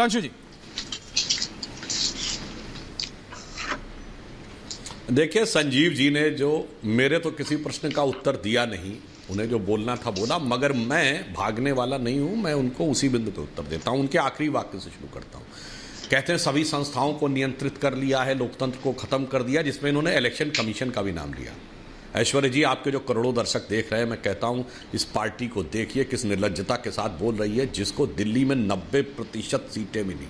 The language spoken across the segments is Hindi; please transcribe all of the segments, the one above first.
सुधांशु जी, देखिए, संजीव जी ने जो मेरे तो किसी प्रश्न का उत्तर दिया नहीं, उन्हें जो बोलना था बोला, मगर मैं भागने वाला नहीं हूं। मैं उनको उसी बिंदु पे उत्तर देता हूं, उनके आखिरी वाक्य से शुरू करता हूं। कहते हैं सभी संस्थाओं को नियंत्रित कर लिया है, लोकतंत्र को खत्म कर दिया, जिसमें इन्होंने इलेक्शन कमीशन का भी नाम लिया। ऐश्वर्य जी, आपके जो करोड़ों दर्शक देख रहे हैं, मैं कहता हूं इस पार्टी को देखिए किस निर्लज्जता के साथ बोल रही है, जिसको दिल्ली में 90% सीटें मिली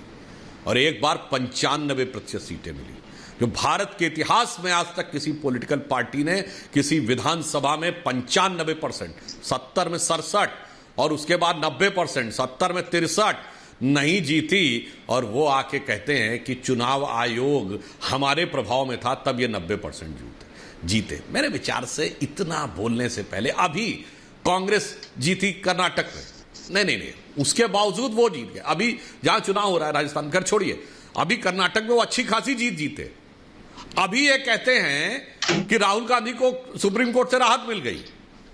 और एक बार 95% सीटें मिली, जो भारत के इतिहास में आज तक किसी पॉलिटिकल पार्टी ने किसी विधानसभा में 95%, 70 में 67 और उसके बाद 90%, 70 में 63 नहीं जीती। और वो आके कहते हैं कि चुनाव आयोग हमारे प्रभाव में था, तब ये 90% जीते। मेरे विचार से इतना बोलने से पहले अभी कांग्रेस जीती कर्नाटक में, नहीं, उसके बावजूद वो जीत गए। अभी जहां चुनाव हो रहा है राजस्थान, घर छोड़िए, अभी कर्नाटक में वो अच्छी खासी जीते। अभी ये कहते हैं कि राहुल गांधी को सुप्रीम कोर्ट से राहत मिल गई।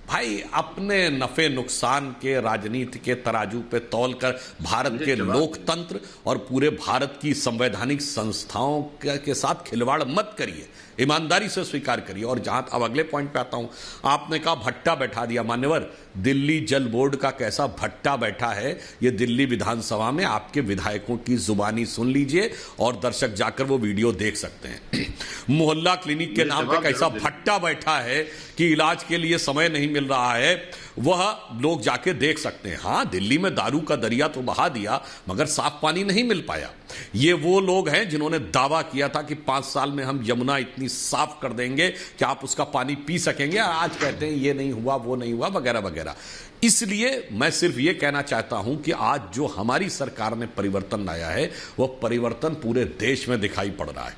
भाई, अपने नफे नुकसान के राजनीति के तराजू पे तौलकर भारत के लोकतंत्र और पूरे भारत की संवैधानिक संस्थाओं के साथ खिलवाड़ मत करिए, ईमानदारी से स्वीकार करिए। और जहां अब अगले पॉइंट पे आता हूं, आपने कहा भट्टा बैठा दिया। मान्यवर, दिल्ली जल बोर्ड का कैसा भट्टा बैठा है, ये दिल्ली विधानसभा में आपके विधायकों की जुबानी सुन लीजिए और दर्शक जाकर वो वीडियो देख सकते हैं। मोहल्ला क्लिनिक के नाम पे कैसा भट्टा बैठा है कि इलाज के लिए समय नहीं मिल रहा है, वह लोग जाके देख सकते हैं। हां, दिल्ली में दारू का दरिया तो बहा दिया, मगर साफ पानी नहीं मिल पाया। ये वो लोग हैं जिन्होंने दावा किया था कि 5 साल में हम यमुना इतनी साफ कर देंगे कि आप उसका पानी पी सकेंगे, आज कहते हैं ये नहीं हुआ, वो नहीं हुआ, वगैरह वगैरह। इसलिए मैं सिर्फ ये कहना चाहता हूं कि आज जो हमारी सरकार ने परिवर्तन लाया है, वह परिवर्तन पूरे देश में दिखाई पड़ रहा है।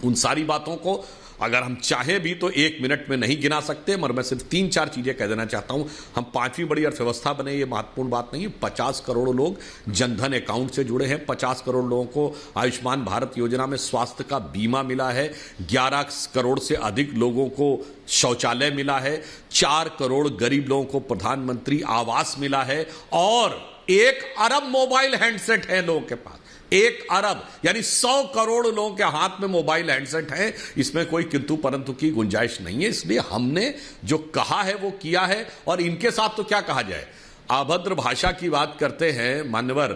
उन सारी बातों को अगर हम चाहे भी तो 1 मिनट में नहीं गिना सकते, मगर मैं सिर्फ 3-4 चीजें कह देना चाहता हूं। हम 5वीं बड़ी अर्थव्यवस्था बने, ये महत्वपूर्ण बात नहीं है। 50 करोड़ लोग जनधन अकाउंट से जुड़े हैं, 50 करोड़ लोगों को आयुष्मान भारत योजना में स्वास्थ्य का बीमा मिला है, 11 करोड़ से अधिक लोगों को शौचालय मिला है, 4 करोड़ गरीब लोगों को प्रधानमंत्री आवास मिला है, और 1 अरब मोबाइल हैंडसेट है लोगों के पास। 1 अरब यानी 100 करोड़ लोगों के हाथ में मोबाइल हैंडसेट है। इसमें कोई किंतु परंतु की गुंजाइश नहीं है। इसलिए हमने जो कहा है वो किया है। और इनके साथ तो क्या कहा जाए, अभद्र भाषा की बात करते हैं मान्यवर,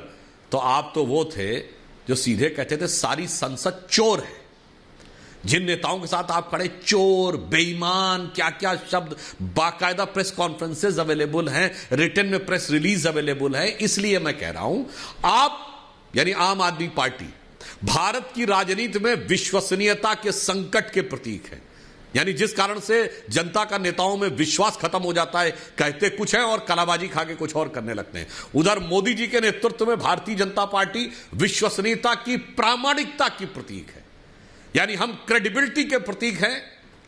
तो आप तो वो थे जो सीधे कहते थे सारी संसद चोर है। जिन नेताओं के साथ आप खड़े, चोर, बेईमान, क्या क्या शब्द, बाकायदा प्रेस कॉन्फ्रेंसेज अवेलेबल हैं, रिटन में प्रेस रिलीज अवेलेबल है। इसलिए मैं कह रहा हूं, आप यानी आम आदमी पार्टी भारत की राजनीति में विश्वसनीयता के संकट के प्रतीक है। यानी जिस कारण से जनता का नेताओं में विश्वास खत्म हो जाता है, कहते कुछ है और कलाबाजी खा के कुछ और करने लगते हैं। उधर मोदी जी के नेतृत्व में भारतीय जनता पार्टी विश्वसनीयता की, प्रामाणिकता की प्रतीक है। यानी हम क्रेडिबिलिटी के प्रतीक हैं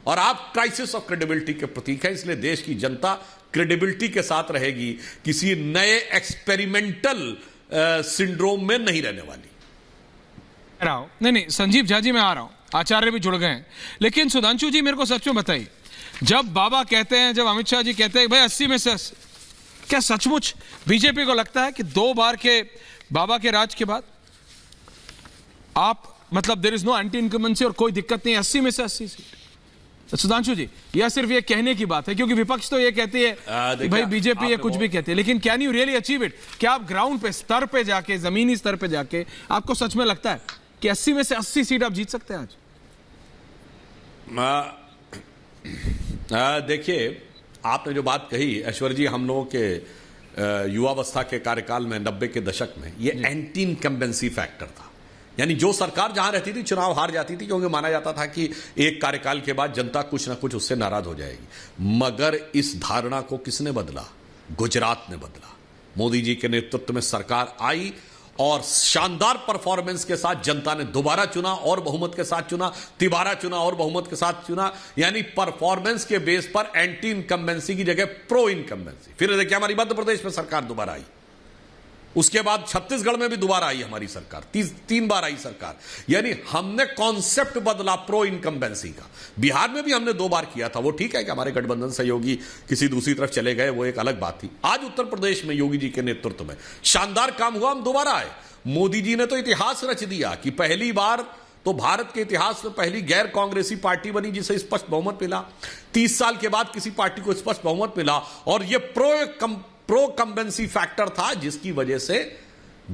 और आप क्राइसिस ऑफ क्रेडिबिलिटी के प्रतीक हैं। इसलिए देश की जनता क्रेडिबिलिटी के साथ रहेगी, किसी नए एक्सपेरिमेंटल सिंड्रोम में नहीं रहने वाली। नहीं, संजीव झा जी, मैं आ रहा हूं, आचार्य भी जुड़ गए हैं। लेकिन सुधांशु जी, मेरे को सच में बताइए, जब बाबा कहते हैं, जब अमित शाह जी कहते हैं भाई 80 में से 80, क्या सचमुच बीजेपी को लगता है कि 2 बार के बाबा के राज के बाद आप, मतलब there is no anti incumbency और कोई दिक्कत नहीं, 80 में से 80 सीट? सुधांशु जी, यह सिर्फ ये कहने की बात है, क्योंकि विपक्ष तो ये कहती है कि भाई बीजेपी ये कुछ भी कहती है, लेकिन can you really achieve it? क्या आप ग्राउंड पे, स्तर पे जाके, जमीनी स्तर पे जाके, आपको सच में लगता है कि 80 में से 80 सीट आप जीत सकते हैं आज? देखिए, आपने जो बात कही ऐश्वर्य जी, हम लोगों के युवावस्था के कार्यकाल में 90 के दशक में ये एंटी इनकम्बेंसी फैक्टर था। यानी जो सरकार जहां रहती थी चुनाव हार जाती थी, क्योंकि माना जाता था कि एक कार्यकाल के बाद जनता कुछ ना कुछ उससे नाराज हो जाएगी। मगर इस धारणा को किसने बदला? गुजरात ने बदला। मोदी जी के नेतृत्व में सरकार आई और शानदार परफॉर्मेंस के साथ जनता ने दोबारा चुना और बहुमत के साथ चुना, तिबारा चुना और बहुमत के साथ चुना। यानी परफॉर्मेंस के बेस पर एंटी इनकम्बेंसी की जगह प्रो इनकम्बेंसी। फिर देखिए, हमारी मध्य प्रदेश में सरकार दोबारा आई, उसके बाद छत्तीसगढ़ में भी दोबारा आई हमारी सरकार, 3 बार आई सरकार। यानी हमने कॉन्सेप्ट बदला प्रो इनकम्बेंसी का। बिहार में भी हमने 2 बार किया था, वो ठीक है कि हमारे गठबंधन सहयोगी किसी दूसरी तरफ चले गए, वो एक अलग बात थी। आज उत्तर प्रदेश में योगी जी के नेतृत्व में शानदार काम हुआ, हम दोबारा आए। मोदी जी ने तो इतिहास रच दिया कि पहली बार तो भारत के इतिहास में पहली गैर कांग्रेसी पार्टी बनी जिसे स्पष्ट बहुमत मिला। 30 साल के बाद किसी पार्टी को स्पष्ट बहुमत मिला, और यह प्रो कंबेंसी फैक्टर था जिसकी वजह से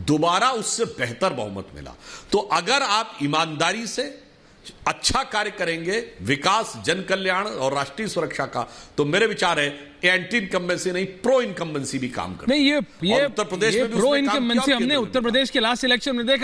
दोबारा उससे बेहतर बहुमत मिला। तो अगर आप ईमानदारी से अच्छा कार्य करेंगे, विकास, जन कल्याण और राष्ट्रीय सुरक्षा का, तो मेरे विचार है एंटी इनकम्बेंसी नहीं, प्रो इनकम्बेंसी भी काम करता है। नहीं, ये उत्तर प्रदेश में भी प्रो उसने काम किया, इनकम्बेंसी हमने केंद्र में उत्तर प्रदेश के लास्ट इलेक्शन में देखा।